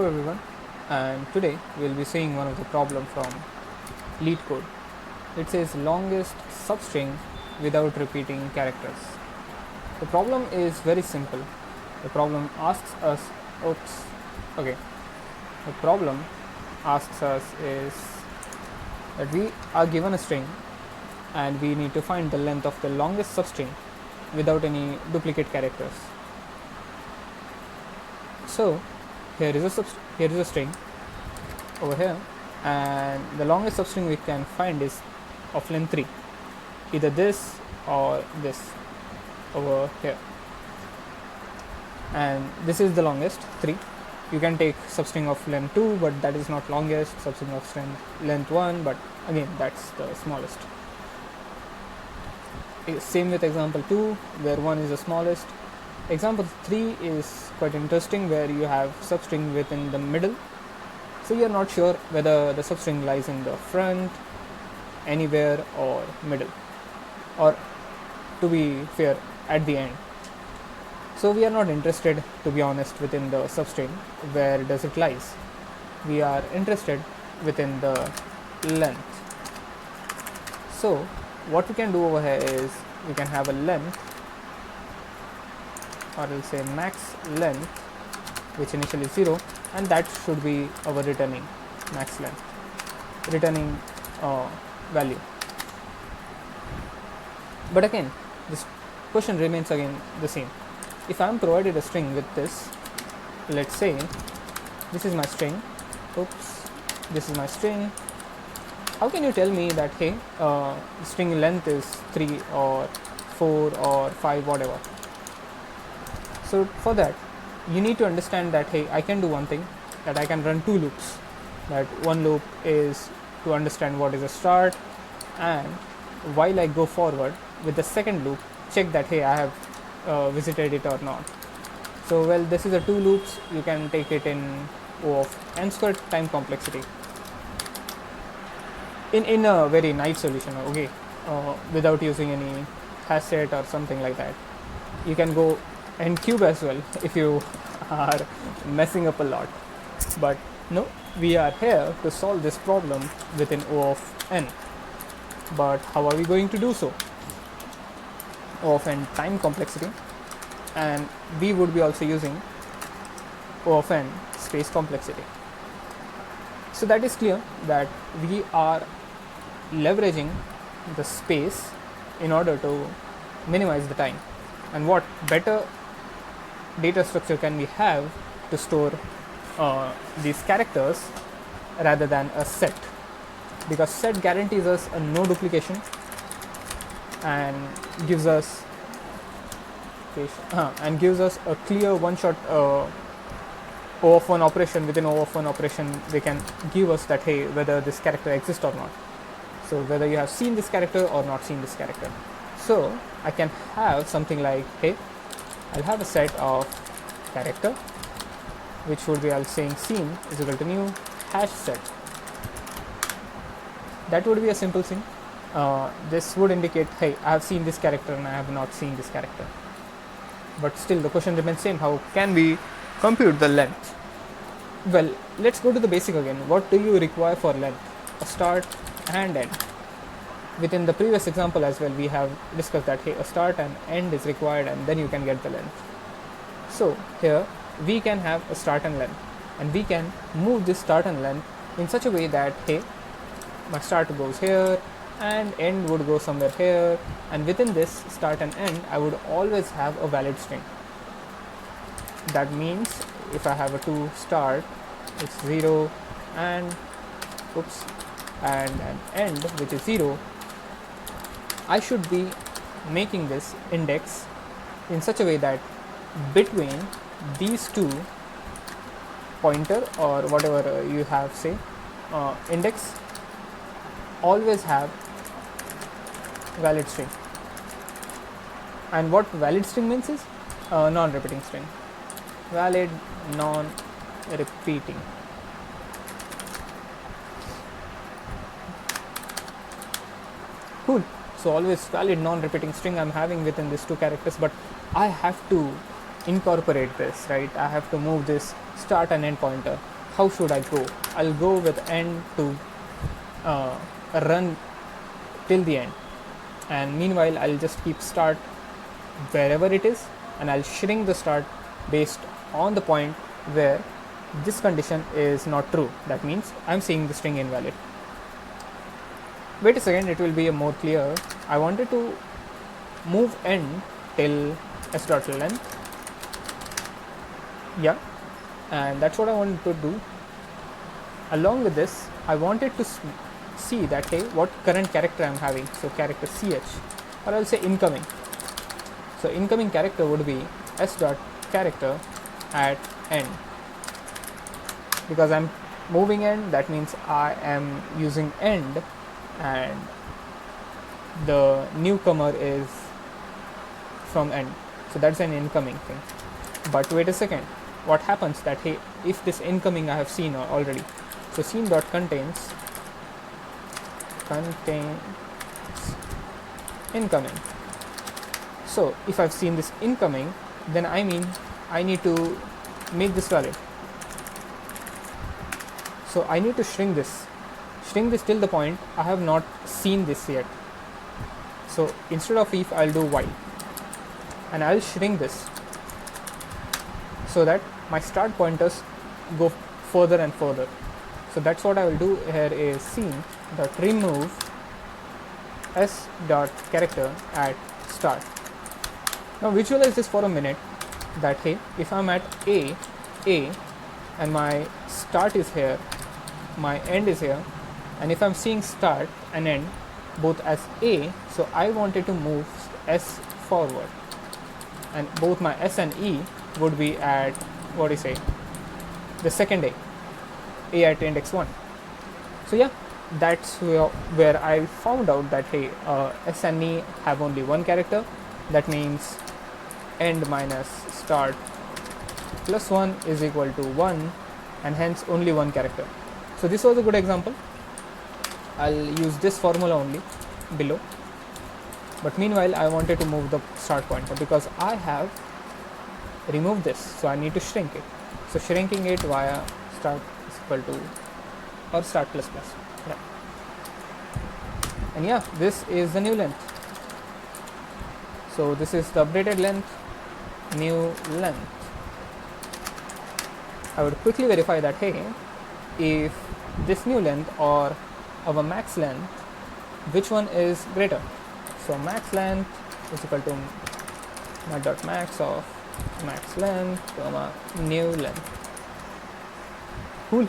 everyone, and today we'll be seeing one of the problem from Leetcode. It says longest substring without repeating characters. The problem is very simple. The problem asks us, the problem asks us is that we are given a string and we need to find the length of the longest substring without any duplicate characters. So here is a string over here, and the longest substring we can find is of length 3, either this or this over here, and this is the longest 3. You can take substring of length 2, but that is not longest. Substring of length 1, but again that's the smallest. Same with example 2, where 1 is the smallest. Example 3 is quite interesting, where you have substring within the middle. So you are not sure whether the substring lies in the front, anywhere, or middle, or to be fair, at the end. So we are not interested, to be honest, within the substring where does it lies. We are interested within the length. So what we can do over here is we can have a length, or I'll say max length, which initially is 0, and that should be our returning max length, returning value. But again, this question remains again the same. If I am provided a string with this, let's say this is my string, this is my string, how can you tell me that hey, string length is 3 or 4 or 5, whatever? So for that, you need to understand that hey, I can do one thing, that I can run 2 loops. That one loop is to understand what is a start, and while I go forward with the second loop, check that hey, I have visited it or not. So well, this is a 2 loops. You can take it in O of n squared time complexity in a very nice solution, without using any hash set or something like that. You can go n cube as well if you are messing up a lot, but no, we are here to solve this problem within O of n. But how are we going to do so? O of n time complexity, and we would be also using O of n space complexity. So that is clear that we are leveraging the space in order to minimize the time. And what better data structure can we have to store these characters rather than a set? Because set guarantees us a no duplication and gives us a clear one-shot O of 1 operation. Within O of 1 operation, they can give us that hey, whether this character exists or not. So whether you have seen this character or not seen this character. So I can have something like hey, I'll have a set of character, which would be, I'll saying seen is equal to new hash set. That would be a simple thing. This would indicate hey, I have seen this character and I have not seen this character. But still the question remains same, how can we compute the length? Well, let's go to the basic again. What do you require for length? A start and end. Within the previous example as well, we have discussed that hey, a start and end is required, and then you can get the length. So here we can have a start and length, and we can move this start and length in such a way that hey, my start goes here and end would go somewhere here, and within this start and end I would always have a valid string. That means if I have a 2 start, it's 0 and an end which is 0, I should be making this index in such a way that between these two pointer or whatever you have say index always have valid string. And what valid string means is non-repeating string. Valid non-repeating. Cool. So always valid non-repeating string I'm having within these 2 characters, but I have to incorporate this, right? I have to move this start and end pointer. how should I go? I'll go with end to run till the end, and meanwhile I'll just keep start wherever it is, and I'll shrink the start based on the point where this condition is not true. That means I'm seeing the string invalid. Wait a second, it will be more clear. I wanted to move end till s.length. Yeah, and that's what I wanted to do. Along with this, I wanted to see that, hey, what current character I'm having. So character ch, or I'll say incoming. So incoming character would be s.character at end. Because I'm moving end, that means I am using end, and the newcomer is from end. So that's an incoming thing. But wait a second, what happens that, hey, if this incoming I have seen already, so scene.contains incoming. So if I've seen this incoming, then I mean I need to make this valid. So I need to shrink this till the point I have not seen this yet. So instead of if, I'll do while, and I'll shrink this so that my start pointers go further and further. So that's what I will do here is scene.remove s.character at start. Now visualize this for a minute, that hey, if I'm at A, and my start is here, my end is here, and if I'm seeing start and end both as A, so I wanted to move S forward, and both my S and E would be at, what do you say, the second A at index 1. So yeah, that's where I found out that, hey, S and E have only one character. That means end minus start plus 1 is equal to 1, and hence only one character. So this was a good example. I'll use this formula only below. But meanwhile, I wanted to move the start pointer because I have removed this, so I need to shrink it. So shrinking it via start is equal to, or start plus plus. Yeah. And yeah, this is the new length. So this is the updated length, new length. I would quickly verify that, hey, if this new length or our max length, which one is greater? So max length is equal to my dot max of max length comma new length. Cool.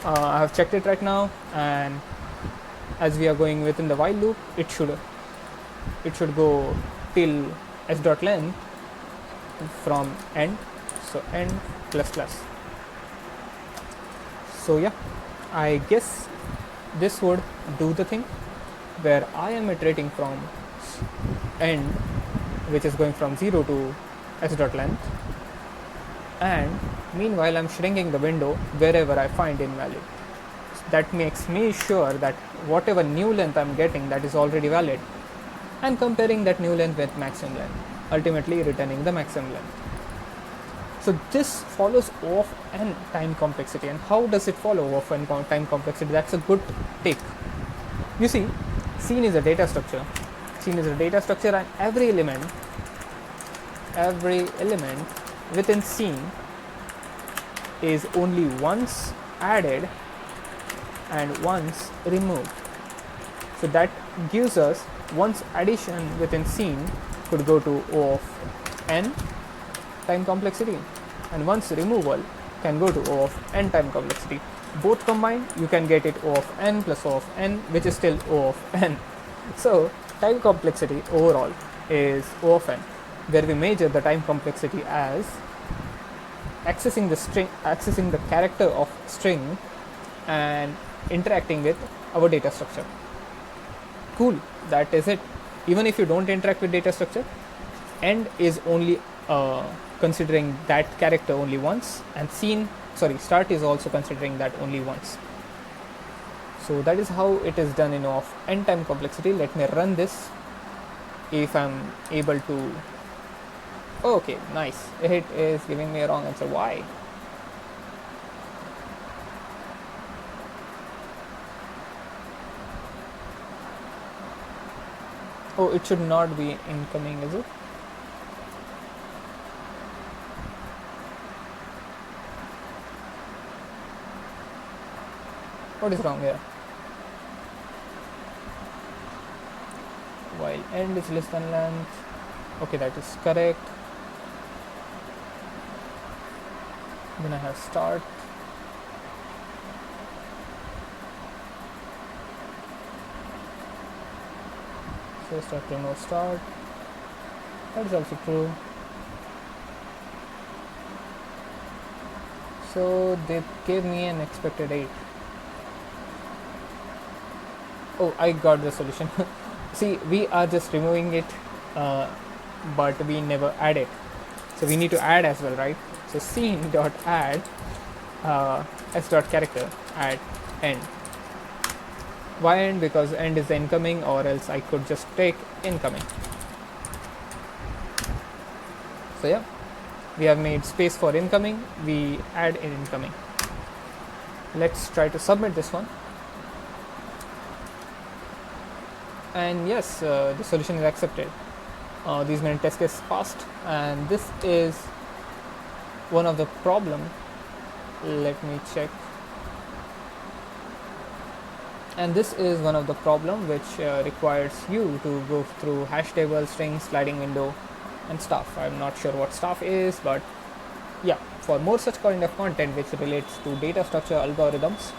I have checked it right now, and as we are going within the while loop, it should go till s dot length from end, so end plus plus. So yeah, I guess this would do the thing where I am iterating from end, which is going from 0 to s dot length, and meanwhile I'm shrinking the window wherever I find invalid. That makes me sure that whatever new length I'm getting, that is already valid, and comparing that new length with maximum length, ultimately returning the maximum length. So this follows O of n time complexity. And how does it follow O of n time complexity? That's a good take. You see, scene is a data structure. Scene is a data structure, and every element within scene is only once added and once removed. So that gives us once addition within scene could go to O of n time complexity, and once removal can go to O of n time complexity. Both combined, you can get it O of n plus O of n, which is still O of n. So time complexity overall is O of n, where we measure the time complexity as accessing the character of string and interacting with our data structure. Cool, that is it. Even if you don't interact with data structure, end is only considering that character only once, and start is also considering that only once. So that is how it is done in O of n time complexity. Let me run this if I'm able to. Okay, nice. It is giving me a wrong answer. Why? Oh, it should not be incoming, is it? What is wrong here? While end is less than length. Okay, that is correct. Then I have start. So start to no start. That is also true. So they gave me an expected 8. Oh, I got the solution. See, we are just removing it, but we never add it. So we need to add as well, right? So scene.add s.character add end. Why end? Because end is the incoming, or else I could just take incoming. So yeah, we have made space for incoming, we add in incoming. Let's try to submit this one. And yes, the solution is accepted. These many test cases passed, and this is one of the problem. Let me check. And this is one of the problem which requires you to go through hash table, string, sliding window and stuff. I'm not sure what stuff is, but yeah, for more such kind of content which relates to data structure algorithms,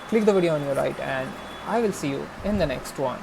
click the video on your right, and I will see you in the next one.